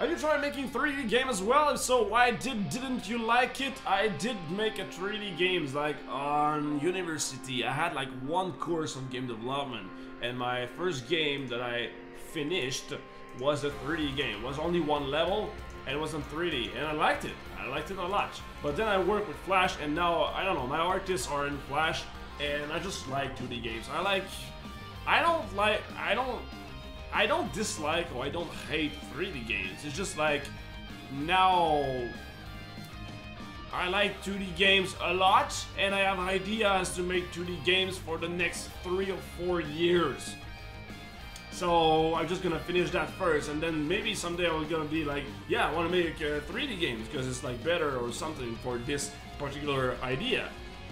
Have you tried making 3D game as well? If so, why didn't you like it? I did make a 3D games like on university. I had like one course on game development, and my first game that I finished was a 3D game. It was only one level and it was in 3D, and I liked it. I liked it a lot. But then I worked with Flash, and now I don't know, my artists are in Flash, and I just like 2D games. I don't dislike or I don't hate 3D games. It's just like now I like 2D games a lot, and I have ideas to make 2D games for the next 3 or 4 years. So I'm just gonna finish that first, and then maybe someday I'm gonna be like, yeah, I want to make 3D games because it's like better or something for this particular idea.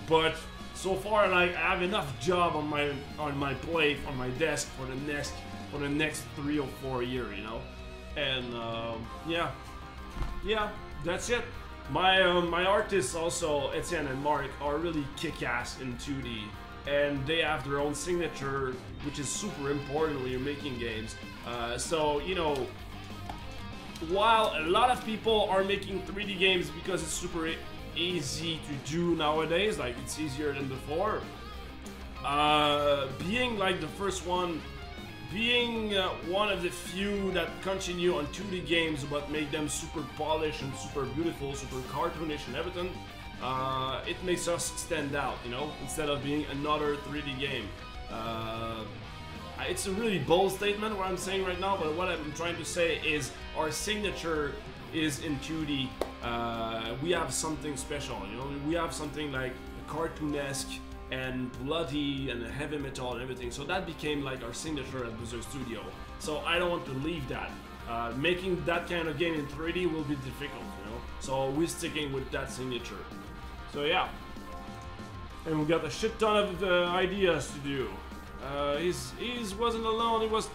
But so far, like, I have enough job on my plate, on my desk for the next 3 or 4 years, you know. And yeah, that's it. My artists also, Etienne and Mark, are really kick-ass in 2D, and they have their own signature, which is super important when you're making games. So, you know, while a lot of people are making 3D games because it's super easy to do nowadays, like it's easier than before, being like the first one, being one of the few that continue on 2D games but make them super polished and super beautiful, super cartoonish and everything, it makes us stand out, you know, instead of being another 3D game. It's a really bold statement what I'm saying right now, but what I'm trying to say is our signature is in 2D. We have something special, you know, we have something like cartoonesque and bloody and heavy metal and everything, so that became like our signature at Blizzard Studio. So I don't want to leave that. Making that kind of game in 3D will be difficult, you know, so we're sticking with that signature. So yeah, and we got a shit ton of ideas to do. He wasn't alone, he was